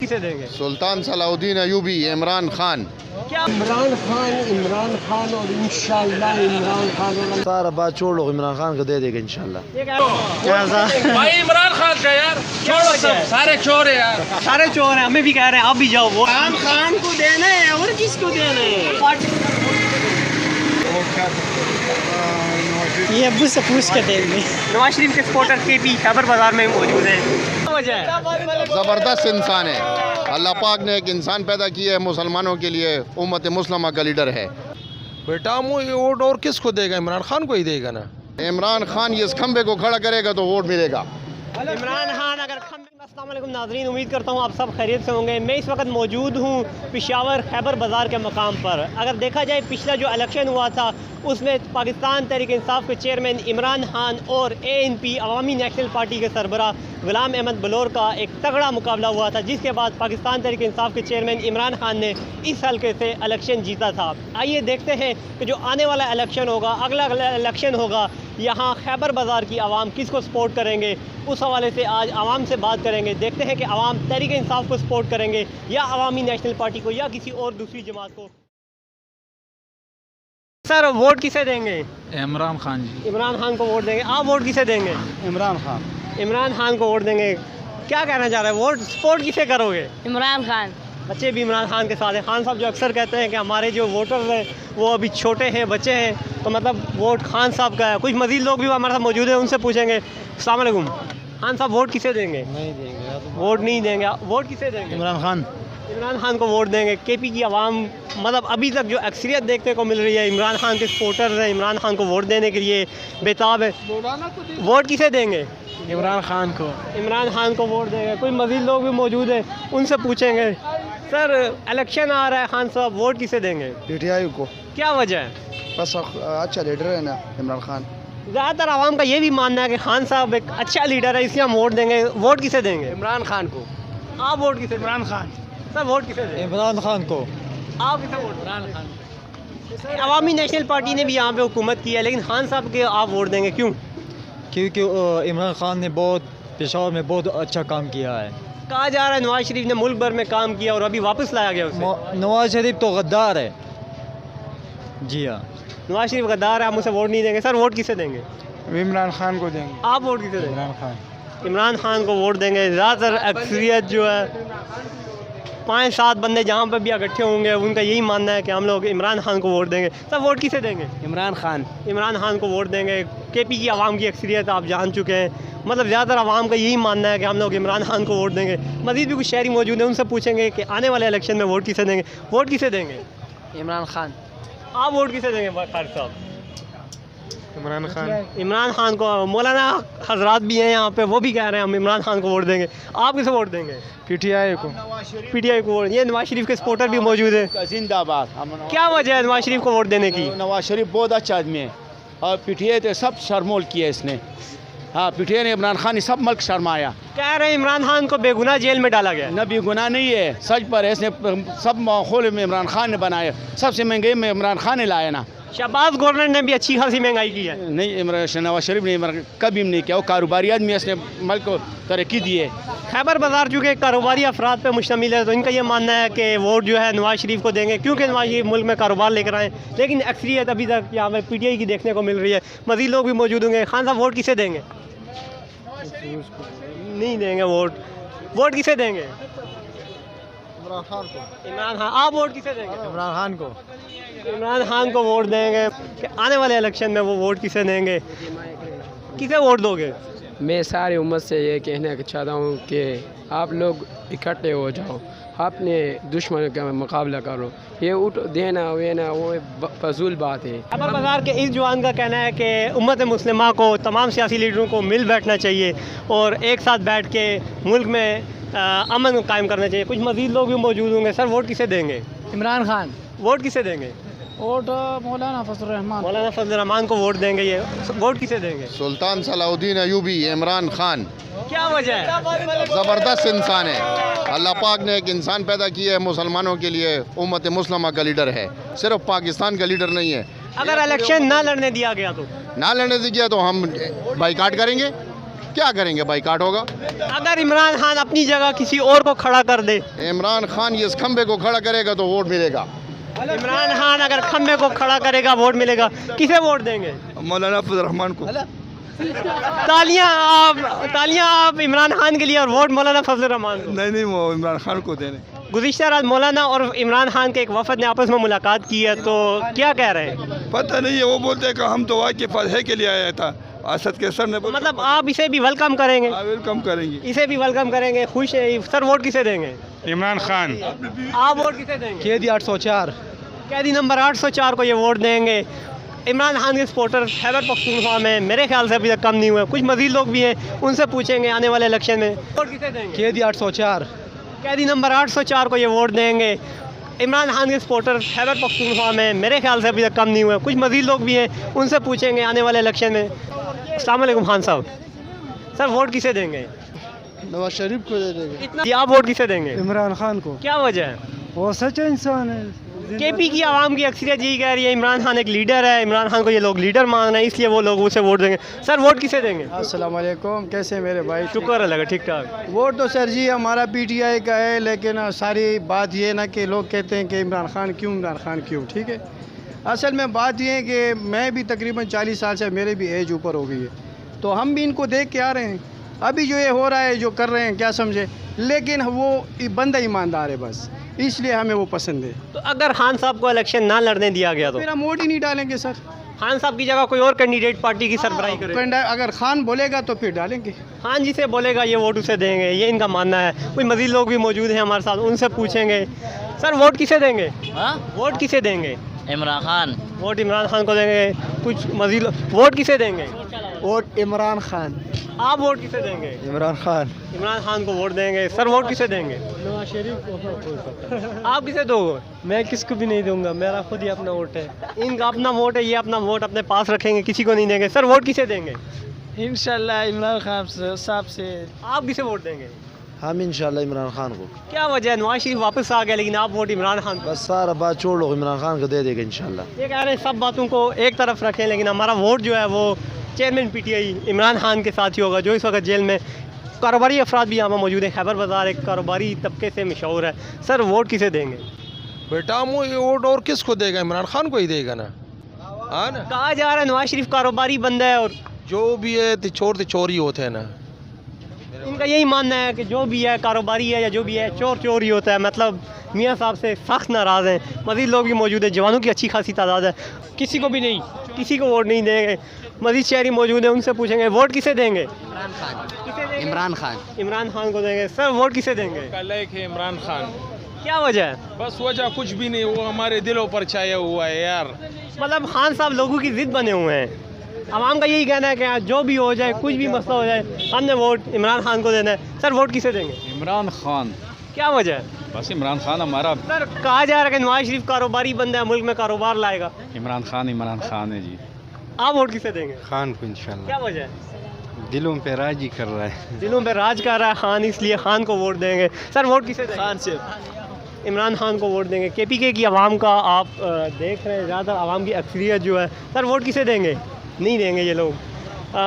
किसे देंगे? सुल्तान सलाउद्दीन अयूबी, इमरान खान। क्या इमरान खान और इंशाल्लाह इमरान खान। सारा बात छोड़ लो, इमरान खान को दे देगा इंशाल्लाह। भाई इमरान खान का यार छोड़ो, सब सारे चोर है यार, सारे चोर हैं, हमें भी कह रहे हैं आप भी जाओ। वो इमरान खान को देना है और किसको देना है? ये अब्बू से पूछ के देंगे। नवाज शरीफ के सपोर्टर केपी खैबर बाजार में मौजूद हैं। क्या वजह है? ज़बरदस्त इंसान है। अल्लाह पाक ने एक इंसान पैदा किया है मुसलमानों के लिए, उम्मत मुस्लिमा का लीडर है। बेटा वोट और किसको देगा? इमरान खान को ही देगा ना। इमरान खान ये इस खंबे को खड़ा करेगा तो वोट मिलेगा। इमरान खान अगर अस्सलाम वालेकुम नाज़रीन, उम्मीद करता हूँ आप सब खैरियत से होंगे। मैं इस वक्त मौजूद हूँ पेशावर खैबर बाज़ार के मकाम पर। अगर देखा जाए पिछला जो इलेक्शन हुआ था उसमें पाकिस्तान तहरीक इंसाफ के चेयरमैन इमरान खान और ANP अवामी नेशनल पार्टी के सरबरा गुलाम अहमद बलोर का एक तगड़ा मुकाबला हुआ था, जिसके बाद पाकिस्तान तहरीक इंसाफ के चेयरमैन इमरान खान ने इस हल्के से इलेक्शन जीता था। आइए देखते हैं कि जो आने वाला इलेक्शन होगा, अगला इलेक्शन होगा, यहाँ खैबर बाज़ार की आवाम किसको सपोर्ट करेंगे, उस हवाले से आज आवाम से बात करेंगे। देखते हैं कि आवाम तहरीक इंसाफ को सपोर्ट करेंगे या अवामी नेशनल पार्टी को या किसी और दूसरी जमात को। सर वोट किसे देंगे? इमरान खान जी। इमरान खान को वोट देंगे। आप वोट किसे देंगे? इमरान खान। इमरान खान को वोट देंगे। क्या कहना चाह रहे हैं, वोट सपोर्ट किसे करोगे? इमरान खान। बच्चे भी इमरान खान के साथ हैं। खान साहब जो अक्सर कहते हैं कि हमारे जो वोटर्स हैं वो अभी छोटे हैं, बच्चे हैं, तो मतलब वोट खान साहब का है। कुछ मज़ीद लोग भी हमारे साथ मौजूद हैं, उनसे पूछेंगे। अस्सलाम वालेकुम। खान साहब वोट किसे देंगे? नहीं देंगे। वोट नहीं देंगे। वोट किसे देंगे? इमरान खान। इमरान खान को वोट देंगे। KP की आवाम मतलब अभी तक जो अक्सरियत देखने को मिल रही है, इमरान खान के सपोर्टर्स हैं, इमरान खान को वोट देने के लिए बेताब है। वोट किसे देंगे? इमरान खान को। इमरान खान को वोट देंगे। कोई मज़ीद लोग भी मौजूद हैं, उनसे पूछेंगे। सर इलेक्शन आ रहा है, खान साहब वोट किसे देंगे? PTI को। क्या वजह है? बस अच्छा लीडर है ना इमरान खान। ज़्यादातर आवाम का ये भी मानना है कि खान साहब एक अच्छा लीडर है, इसलिए हम वोट देंगे। वोट किसे देंगे? इमरान खान को। आप वोट किसे? इमरान खान। सर वोट किसे देंगे? इमरान खान को। आप किसे वोट? इमरान खान। अवामी नेशनल पार्टी ने भी यहाँ पे हुकूमत की है, लेकिन खान साहब के आप वोट देंगे, क्यों? क्योंकि इमरान खान ने बहुत पेशावर में बहुत अच्छा काम किया है। कहा जा रहा है नवाज शरीफ ने मुल्क भर में काम किया और अभी वापस लाया गया उसे। नवाज शरीफ तो गद्दार है। जी हाँ, नवाज शरीफ गद्दार है, आप मुझे वोट नहीं देंगे। सर वोट किसे देंगे? इमरान खान को देंगे। आप वोट किसे देंगे? इमरान खान। इमरान खान को वोट देंगे। ज़्यादातर अक्सरियत जो है 5-7 बंदे जहाँ पर भी इकट्ठे होंगे उनका यही मानना है कि हम लोग इमरान खान को वोट देंगे। सर वोट किसे देंगे? इमरान खान। इमरान खान को वोट देंगे। KP की आवाम की अक्सरियत आप जान चुके हैं, मतलब ज़्यादातर आवाम का यही मानना है कि हम लोग इमरान खान को वोट देंगे। मज़ीद भी कुछ शहरी मौजूद हैं, उनसे पूछेंगे कि आने वाले इलेक्शन में वोट किसे देंगे। वोट किसे देंगे? इमरान खान। आप वोट किसे देंगे खान साहब? इमरान खान। इमरान खान को। मौलाना हजरात भी हैं यहाँ पे, वो भी कह रहे हैं हम इमरान खान को वोट देंगे। आप किसे वोट देंगे? PTI को। PTI को वोट। ये नवाज शरीफ के सपोर्टर भी मौजूद है। जिंदाबाद। क्या वजह है नवाज शरीफ को वोट देने की? नवाज शरीफ बहुत अच्छा आदमी है और PTI तो सब शर्मोल किया इसने। हाँ, PTI ने इमरान खान ने सब मुल्क शर्माया। कह रहे हैं इमरान खान को बेगुनाह जेल में डाला गया। न बेगुनाह नहीं है, सच पर है। इसने सब माहौल में इमरान खान ने बनाया, सबसे महंगाई में इमरान खान ने लाया ना। शहबाज गवर्नर ने भी अच्छी खासी महंगाई की है। नहीं, नवाज शरीफ ने कभी नहीं किया। वो कारोबारी आदमी, इसने मुल्क को तरक्की दी है। खैबर बाजार चूँकि कारोबारी अफराद पर मुश्तमिल है, तो इनका ये मानना है कि वोट जो है नवाज शरीफ को देंगे, क्योंकि नवाज शरीफ मुल्क में कारोबार लेकर आए। लेकिन अक्सरियत अभी तक यहाँ पर PTI की देखने को मिल रही है। मज़ीद लोग भी मौजूद होंगे। खान साहब वोट किसे देंगे? नहीं देंगे वोट। वोट किसे देंगे? इमरान खान को। इमरान खान। आप वोट किसे देंगे? इमरान खान को। इमरान खान को वोट देंगे। कि आने वाले इलेक्शन में वो वोट किसे देंगे? किसे वोट दोगे? मैं सारी उम्मत से ये कहना चाहता हूँ कि आप लोग इकट्ठे हो जाओ, अपने दुश्मन का मुकाबला करो। ये उठ देना वेना वो फजूल बात है। खैबर बाजार के इस जवान का कहना है कि उम्मत मुस्लिमा को, तमाम सियासी लीडरों को मिल बैठना चाहिए और एक साथ बैठ के मुल्क में अमन कायम करना चाहिए। कुछ मज़ीद लोग भी मौजूद होंगे। सर वोट किसे देंगे? इमरान खान। वोट किसे देंगे? वोट मौलाना फजल रहमान। मौलाना फजल रहमान को वोट देंगे। ये वोट किसे देंगे? सुल्तान सलाउद्दीन अयूबी, इमरान खान। क्या वजह है? ज़बरदस्त इंसान है। अल्लाह पाक ने एक इंसान पैदा किया है मुसलमानों के लिए, उम्मत मुस्लिमा का लीडर है, सिर्फ पाकिस्तान का लीडर नहीं है। अगर इलेक्शन ना लड़ने दिया गया तो? ना लड़ने दिया तो हम बाइकाट करेंगे। क्या करेंगे, बाइकाट होगा। अगर इमरान खान अपनी जगह किसी और को खड़ा कर दे, इमरान खान इस खंबे को खड़ा करेगा तो वोट मिलेगा। इमरान खान अगर खंबे को खड़ा करेगा वोट मिलेगा, किसे वोट देंगे? मौलाना फजल रहमान को। तालियां आप इमरान खान के लिए और वोट मौलाना फजल रहमान को। नहीं वो इमरान खान को देने। गुज़िश्ता रात मौलाना और इमरान खान के एक वफद ने आपस में मुलाकात की है, तो क्या कह रहे हैं? पता नहीं है, वो बोलते हैं कि हम तो वाक़ फतह के लिए आया था। असद के सर ने मतलब आप इसे भी वेलकम करेंगे? वेलकम करेंगे, इसे भी वेलकम करेंगे, खुश है सर। वोट किसे देंगे? इमरान खान। आप वोट किसे देंगे? कैदी 804 कैदी नंबर 804 को ये वोट देंगे। इमरान खान के सपोर्टर खैबर पख्तूनख्वा में मेरे ख्याल से अभी तक कम नहीं हुए, कुछ मज़ीद लोग भी हैं, उनसे पूछेंगे आने वाले इलेक्शन में वोट किसे देंगे। कैदी 804 कैदी नंबर 804 को ये वोट देंगे। इमरान खान के सपोर्टर खैबर पख्तूनख्वा में मेरे ख्याल से अभी तक कम नहीं हुए, कुछ मज़ीद लोग भी हैं, उनसे पूछेंगे आने वाले इलेक्शन में। अस्सलाम वालेकुम खान साहब, सर वोट किसे देंगे? नवाज शरीफ को दे देंगे। इतना आप वोट किसे देंगे? इमरान खान को। क्या वजह है? वो सच्चा इंसान है। केपी की आवाम की अक्सरियत यही कह रही है इमरान खान एक लीडर है, इमरान खान को ये लोग लीडर मान रहे हैं, इसलिए वो लोग उसे वोट देंगे। सर वोट किसे देंगे? अस्सलाम वालेकुम, कैसे मेरे भाई? शुक्र है, लगा ठीक ठाक। वोट तो सर जी हमारा PTI का है, लेकिन सारी बात ये ना कि लोग कहते हैं कि इमरान खान क्यों, ठीक है। असल में बात ये है कि मैं भी तकरीबन 40 साल से, मेरे भी एज ऊपर हो गई है, तो हम भी इनको देख के आ रहे हैं। अभी जो ये हो रहा है, जो कर रहे हैं, क्या समझे, लेकिन वो बंदा ईमानदार है, बस इसलिए हमें वो पसंद है। तो अगर खान साहब को इलेक्शन ना लड़ने दिया गया तो फिर हम वोट ही नहीं डालेंगे सर। खान साहब की जगह कोई और कैंडिडेट पार्टी की सरबराही करे। अगर खान बोलेगा तो फिर डालेंगे। खान जी से बोलेगा ये वोट उसे देंगे, ये इनका मानना है। कोई मज़ीद लोग भी मौजूद हैं हमारे साथ, उनसे पूछेंगे। सर वोट किसे देंगे? वोट किसे देंगे? इमरान खान। वोट इमरान खान को देंगे। कुछ मज़ीद वोट किसे देंगे? वोट इमरान खान। आप वोट किसे देंगे? इमरान खान। इमरान खान को वोट देंगे। सर वोट किसे देंगे? नवाज शरीफ को। आप किसे दोगे? मैं किसको भी नहीं दूंगा, मेरा खुद ही अपना वोट है। इनका अपना वोट है, ये अपना वोट अपने पास रखेंगे, किसी को नहीं देंगे। सर वोट किसे देंगे? इंशाल्लाह इमरान खान साहब से। आप किसे वोट देंगे? हम इंशाल्लाह इमरान खान को। क्या वजह है? नवाज शरीफ वापस आ गया लेकिन आप वोट इमरान खान को। बस सारा बात छोड़ लो, इमरान खान को दे देगा इंशाल्लाह। ये कह रहे हैं सब बातों को एक तरफ रखें, लेकिन हमारा वोट जो है वो चेयरमैन PTI इमरान खान के साथ ही होगा, जो इस वक्त जेल में। कारोबारी अफराद भी यहाँ मौजूद है। खैबर बाज़ार एक कारोबारी तबके से मशहूर है। सर वोट किसे देंगे? बेटा ये वोट और किसको देगा, इमरान खान को ही देगा ना। हाँ ना, कहा जा रहा है नवाज शरीफ कारोबारी बंदा है और जो भी है चोर ही होते हैं ना। इनका यही मानना है कि जो भी है कारोबारी है या जो भी है चोर ही होता है। मतलब मियाँ साहब से सख्त नाराज़ हैं। मज़ीद लोग भी मौजूद है, जवानों की अच्छी खासी तादाद है। किसी को भी नहीं, किसी को वोट नहीं देंगे। मज़ीद शहरी मौजूद है, उनसे पूछेंगे वोट किसे देंगे? इमरान खान। इमरान खान को देंगे। सर वोट किसे देंगे? लायक है इमरान खान। क्या वजह है? बस वजह कुछ भी नहीं, वो हमारे दिलों पर छाया हुआ है यार। मतलब खान साहब लोगों की ज़िद बने हुए हैं। आवाम का यही कहना है कि जो भी हो जाए, कुछ भी मसला हो जाए, हमने वोट इमरान खान को देना है। सर वोट किसे देंगे? इमरान खान। क्या वजह है? बस इमरान खान हमारा। सर कहा जा रहा है कि नवाज शरीफ कारोबारी बंदा है, मुल्क में कारोबार लाएगा। इमरान खान है जी। आप वोट किसे देंगे? खान को इंशाल्लाह। क्या वजह है? दिलों पे राज ही कर रहा है। दिलों पे राज कर रहा है खान, इसलिए खान को वोट देंगे। सर वोट किसे देंगे? खान से। इमरान खान को वोट देंगे। KPK की आवाम का आप देख रहे हैं, ज़्यादा आवाम की अक्सरियत जो है। सर वोट किसे देंगे? नहीं देंगे ये लोग।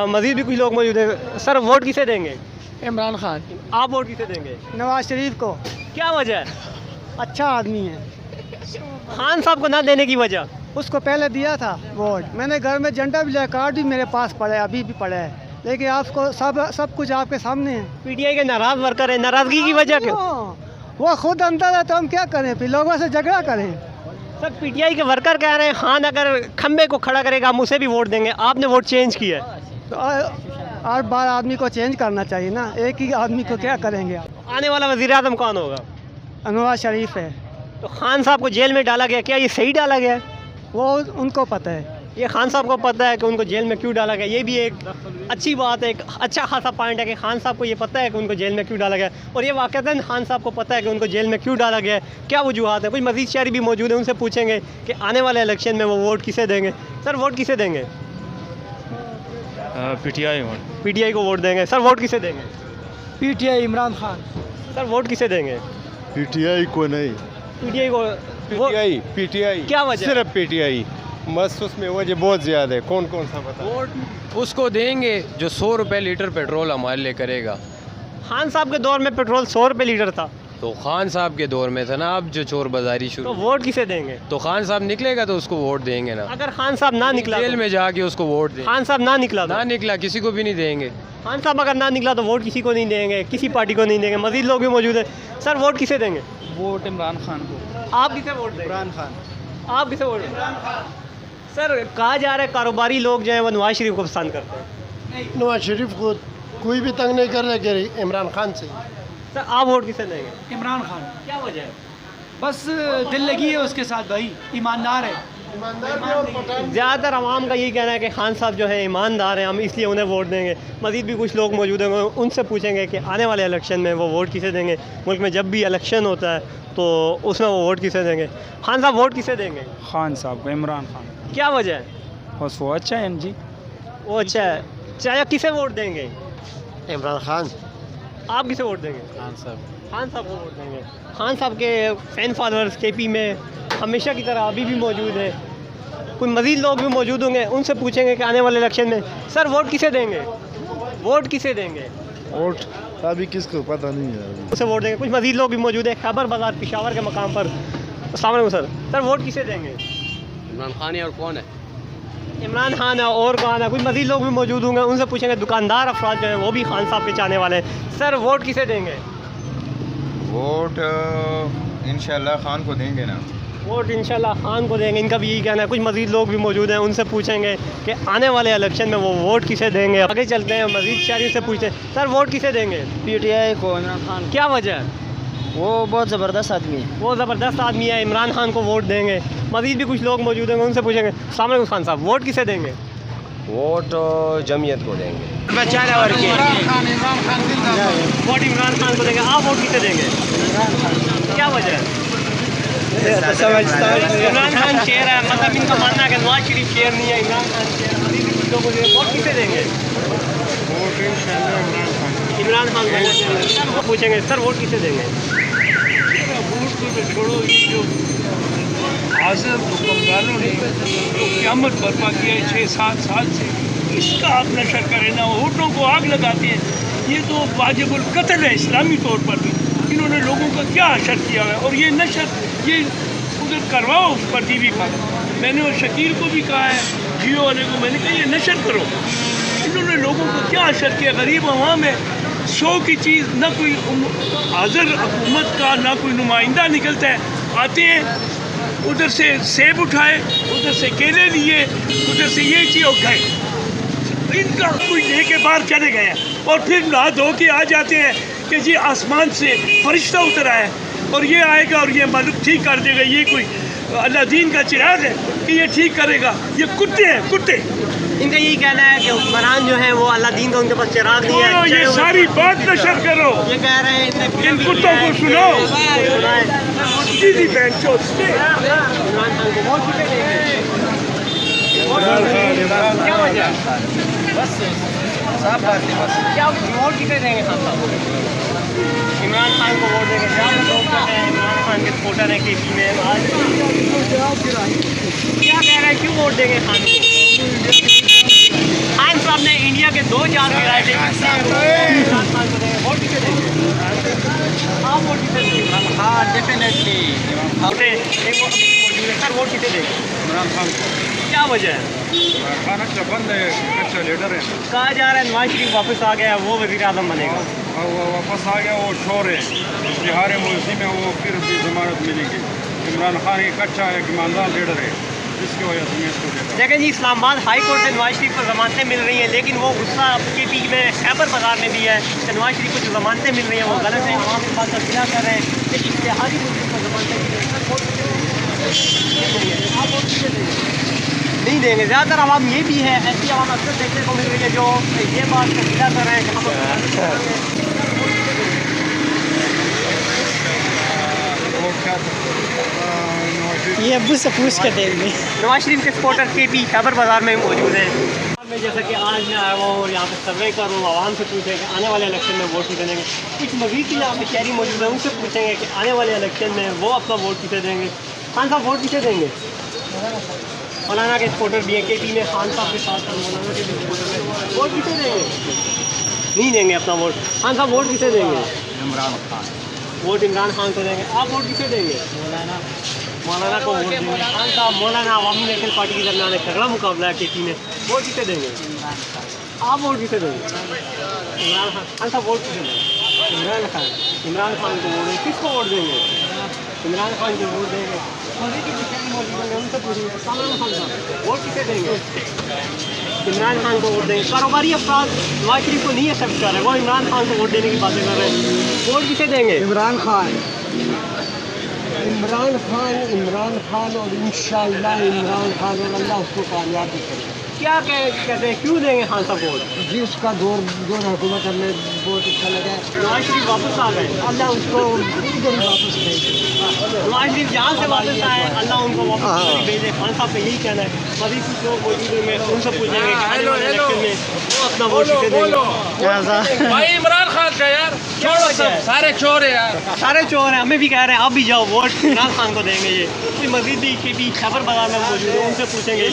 मज़ीद भी कुछ लोग मौजूद हैं। सर वोट किसे देंगे? इमरान खान। आप वोट किसे देंगे? नवाज शरीफ को। क्या वजह है? अच्छा आदमी है। खान साहब को ना देने की वजह? उसको पहले दिया था वोट, मैंने घर में झंडा भी लिया, कार्ड भी मेरे पास पड़ा है, अभी भी पड़ा है, लेकिन आपको सब कुछ आपके सामने है। PTI के नाराज़ वर्कर है, नाराज़गी की वजह क्यों? वो खुद अंदर है तो हम क्या करें, फिर लोगों से झगड़ा करें। सर PTI के वर्कर कह रहे हैं खान अगर खंबे को खड़ा करेगा हम उसे भी वोट देंगे। आपने वोट चेंज किया है तो हर बार आदमी को चेंज करना चाहिए ना, एक ही आदमी को क्या करेंगे आप। आने वाला वज़ीर-ए-आज़म कौन होगा? नवाज शरीफ है। तो खान साहब को जेल में डाला गया, क्या ये सही डाला गया है? वो उनको पता है। ये खान साहब को पता है कि उनको जेल में क्यों डाला गया। ये भी एक अच्छी बात है, एक अच्छा खासा पॉइंट है कि खान साहब को ये पता है कि उनको जेल में क्यों डाला गया, और ये वाक़तन खान साहब को पता है कि उनको जेल में क्यों डाला गया है। क्या वजूहत है? कुछ मज़ीद शहरी भी मौजूद है, उनसे पूछेंगे कि आने वाले इलेक्शन में वो वोट किसे देंगे। सर वोट किसे देंगे? PTI को वोट देंगे। सर वोट किसे देंगे? PTI Imran Khan. Sir vote किसे देंगे? PTI को नहीं, PTI को। PTI क्या वजह? सिर्फ PTI। बस उसमें वजह बहुत ज़्यादा है, कौन कौन सा बता। वोट उसको देंगे जो 100 रुपये लीटर पेट्रोल हमारे लिए करेगा। खान साहब के दौर में पेट्रोल 100 रुपये लीटर था, तो खान साहब के दौर में था ना, अब जो चोर बाजारी तो शुरू, वोट किसे देंगे? तो खान साहब निकलेगा तो उसको वोट देंगे ना। अगर खान साहब ना निकला जेल तो? में जाके उसको वोट देंगे। खान साहब ना निकला तो? ना निकला किसी को भी नहीं देंगे। खान साहब अगर ना निकला तो वोट किसी को नहीं देंगे, किसी पार्टी को नहीं देंगे। मजीद लोग भी मौजूद है। सर वोट किसे देंगे? वोट इमरान खान को। आप किसे वोट देंगे? इमरान खान। आप किसे वोट देंगे? सर कहा जा रहा है कारोबारी लोग जो है वो नवाज शरीफ को पसंद करते हैं। नवाज शरीफ को कोई भी तंग नहीं कर रहा कि इमरान खान से। सर आप वोट किसे देंगे? इमरान खान। क्या वजह है? बस दिल लगी है उसके साथ भाई, ईमानदार है। ज़्यादातर आवाम का यही कहना है कि खान साहब जो है ईमानदार हैं, हम इसलिए उन्हें वोट देंगे। मज़ीद भी कुछ लोग मौजूद होंगे, उनसे पूछेंगे कि आने वाले इलेक्शन में वो वोट किसे देंगे। मुल्क में जब भी इलेक्शन होता है तो उसमें वो वोट किसे देंगे। खान साहब वोट किसे देंगे? खान साहब को, इमरान खान। क्या वजह है? बस वो अच्छा है जी। वो अच्छा है। चाहे किसे वोट देंगे? इमरान खान। आप किसे वोट देंगे? खान साहब। खान साहब को वोट देंगे। खान साहब के फ़ैन फॉलोअर्स KP में हमेशा की तरह अभी भी मौजूद है। कोई मज़ीद लोग भी मौजूद होंगे, उनसे पूछेंगे कि आने वाले इलेक्शन में सर वोट किसे देंगे? वोट किसे देंगे? वोट अभी किसको पता नहीं है, उसे वोट देंगे। कुछ मज़ीद लोग भी मौजूद है खैबर बाज़ार पेशावर के मकाम पर। अस्सलाम वालेकुम सर। सर वोट किसे देंगे? इमरान खान है और कौन है? इमरान खान है और कौन है? कुछ मज़ीद लोग भी मौजूद होंगे, उनसे पूछेंगे। दुकानदार अफराद जो हैं वो भी खान साहब के चाहने वाले हैं। सर वोट किसे देंगे? वोट इंशाल्लाह खान को देंगे ना। वोट इंशाल्लाह खान को देंगे, इनका भी यही कहना है। कुछ मज़ीद लोग भी मौजूद हैं, उनसे पूछेंगे कि आने वाले इलेक्शन में वो वोट किसे देंगे। आगे चलते हैं, मज़ीद शहरी से पूछते हैं। सर वोट किसे देंगे? PTI को, इमरान खान। क्या वजह है? वो बहुत ज़बरदस्त आदमी है। वो ज़बरदस्त आदमी है, इमरान खान को वोट देंगे। मज़ीद भी कुछ लोग मौजूद होंगे, उनसे पूछेंगे। अस्सलाम वालेकुम खान साहब, वोट किसे देंगे? वोट जमीयत को देंगे। वोट इमरान खान को देंगे। आप वोट किसे देंगे? क्या वजह है? इमरान खान शेर है, मतलब इनका मानना है कि नवाज शरीफ शेर नहीं है, इमरान खान शेर है। मज़ीद भी कुछ लोगों से वोट किसे देंगे? वोट इंशाल्लाह इमरान खान को पूछेंगे। सर वोट किसे देंगे? वोट को तो छोड़ो, ये जो हाजिर हुक्मरानों ने जो क़यामत बर्पा किया है 6-7 साल से, इसका आप नशर करें ना। वोटों को आग लगाते हैं, ये तो वाजिबुल कत्ल है इस्लामी तौर पर भी। इन्होंने लोगों का क्या असर किया है, और ये नशर ये उधर करवाओ उस पर TV पर। मैंने और शकील को भी कहा है, जियो वाले को, मैंने कहा ये नशर करो। इन्होंने लोगों को क्या असर किया। गरीब अवाम है, 100 की चीज़ ना कोई हाजिर हुकूमत का ना कोई नुमाइंदा निकलता है। आते हैं उधर से सेब उठाए, उधर से केले लिए, उधर से ये चीज़ और गए। इनका कोई लेके बाहर चले गए हैं और फिर नहा धो के आ जाते हैं कि जी आसमान से फरिश्ता उतर आया और ये आएगा और ये मालूम ठीक कर देगा। ये कोई अल्लाह दीन का चिराग है कि ये ठीक करेगा। ये कुत्ते हैं, कुत्ते। इनका यही कहना है कि हुक्मरान जो है वो अल्लाह दीन का उनके पास चिराग नहीं है। ये सारी बात नशर करो, ये कह रहे हैं इन कुत्तों को सुनो। दीदी बहन चोद से इमरान खान को वोट किसे देंगे? क्या वजह? बस साफ बात है। बस क्या वोट किसे देंगे? खान साहब इमरान खान को वोट देंगे। ज़्यादा लोग जो हैं इमरान खान के सपोर्टर हैं KP में। आज क्या कह रहे हैं, क्यों वोट देंगे खान को? खान साहब ने इंडिया के 2-4 गिराए थे। इमरान खान को देंगे। वोट किसे देंगे? आप वोट किसे देंगे? हाँ डेफिनेटली। सर वोट किसे देंगे? इमरान खान को। क्या वजह है? इमरान खान अच्छा बंद है, अच्छा लीडर है। कहा जा रहा है नवाज शरीफ वापस आ गया, वो वज़ीर आज़म बनेगा। और वो वापस आ गया, वो शोर है बिहार मुल्क में, वो फिर भी जमानत मिलेगी। इमरान खान एक अच्छा है, ईमानदार लीडर है, इसकी वजह से मैं इसको देता हूं। लेकिन जी इस्लामाबाद हाई कोर्ट से नवाज शरीफ को ज़मानतें मिल रही हैं, लेकिन वो गुस्सा KP में खैबर बाज़ार में भी है कि नवाज शरीफ को जो ज़मानतें मिल रही हैं वो गलत है। वहाँ इस बात का गिला कर रहे हैं कि इश्तिहादी मुल्क को ज़मानतें मिल रही हैं। नहीं देंगे। ज़्यादातर आवाम ये भी है, ऐसी आवाम अक्सर देखने को मिल रही है जो ये बात का गिला कर रहे हैं कि ये अब्बू से पूछ के देंगे। नवाज शरीफ के सपोर्टर KP खैबर बाज़ार में मौजूद हैं। मैं जैसा कि आज मैं आया हुआ हूँ और यहाँ पे सर्वे कर रहा हूँ, आवाम से पूछें कि आने वाले इलेक्शन में वोट किसे देंगे। कुछ मज़ीद भी यहाँ पे शहरी मौजूद है, उनसे पूछेंगे कि आने वाले इलेक्शन में वो अपना वोट किसे देंगे। खान साहब वोट किसे देंगे? मौलाना के सपोर्टर भी हैं, KP में खान साहब के साथ मौलाना के भी सपोर्टर हैं। वोट किसे देंगे? नहीं देंगे अपना वोट। खान साहब वोट किसे देंगे? इमरान खान। वोट इमरान खान को देंगे। आप वोट किसे देंगे? मौलाना को वोट देंगे। खान साहब मौलाना अवामी नेशनल पार्टी के दरमियान एक तगड़ा मुकाबला है KP में, वोट किसे देंगे? आप वोट किसे देंगे? इमरान खान। खान साहब वोट किसे देंगे? इमरान खान। इमरान खान को वोट देंगे। किसको वोट देंगे? इमरान खान को वोट देंगे। उनसे पूछिए इमरान खान साहब वोट किसे देंगे? इमरान खान को वोट देंगे। कारोबारी अफराद नवाज शरीफ को नहीं एक्सेप्ट कर रहे, वो इमरान खान को वोट देने की बातें कर रहे हैं। वोट किसे देंगे? इमरान खान। इमरान खान और इंशाअल्लाह इमरान खान और अल्लाह उसको कामयाब भी करेगा। क्या कहते हैं, क्यों देंगे खान साहब वोट? जी उसका दौर हुकूमत हमें बहुत अच्छा लगा। नवाज शरीफ वापस आ गए, अल्लाह उसको वापस भेजे। नवाज शरीफ जहाँ से वापस आए अल्लाह उनको वापस भेजे। खान साहब का यही कहना है। मजीद कुछ लोग मौजूद हैं, मैं उनसे पूछेंगे इलेक्शन में वो अपना वोट किसे देंगे। भाई इमरान खान का यार छोड़ो, सब सारे चोर है यार, सारे चोर हैं। हमें भी कह रहे हैं आप भी जाओ वोट इमरान खान को देंगे। ये कोई मजीद भी KP खबर बाजार में मौजूद है, उनसे पूछेंगे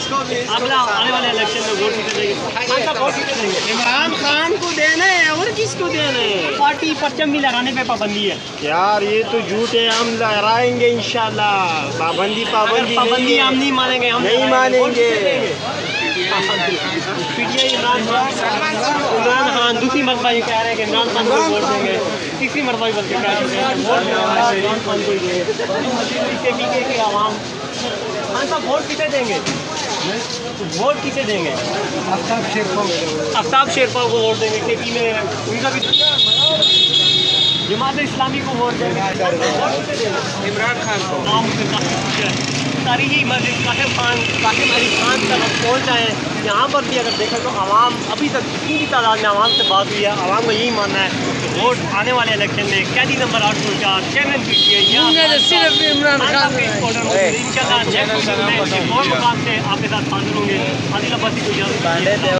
अगला आने वाले इलेक्शन में वोट किसे देंगे। खान साहब वोट किसे देंगे? इमरान खान को देना है और किसको देना है? पार्टी परचम भी लगाने पे पाबंदी है यार ये तो झूठ है, हम लहराएंगे इंशाल्लाह। पाबंदी पाबंदी हम नहीं मानेंगे, हम नहीं मानेंगे। PTI इमरान खान दूसरी मरतबा ये कह रहे हैं कि इमरान खान को वोट देंगे। तीसरी मरतबा बल्कि कह चुके हैं वोट इमरान खान को ही देंगे। KP के आवाम खान साहब वोट किसे देंगे? वोट किसे देंगे? आफ्ताब शेरपा को वोट देंगे। KP में उनका भी जमात इस्लामी को वोट देंगे। इमरान खान को। तारीखी मस्जिद कासिम अली खान तक पहुँच आए हैं। यहाँ पर भी अगर देखें तो आवाम अभी तक जितनी भी तादाद में आवाम से बात हुई है, आवाम का यही मानना है कि वोट आने वाले इलेक्शन में कैदी नंबर 804 चैनल PTI सिर्फ इमरान खान इंशाल्लाह नेक्स्ट वीडियो में एक और मुकाम से आपके साथ हाजिर होंगे। आदिल अब्बासी को इजाज़त दीजिए।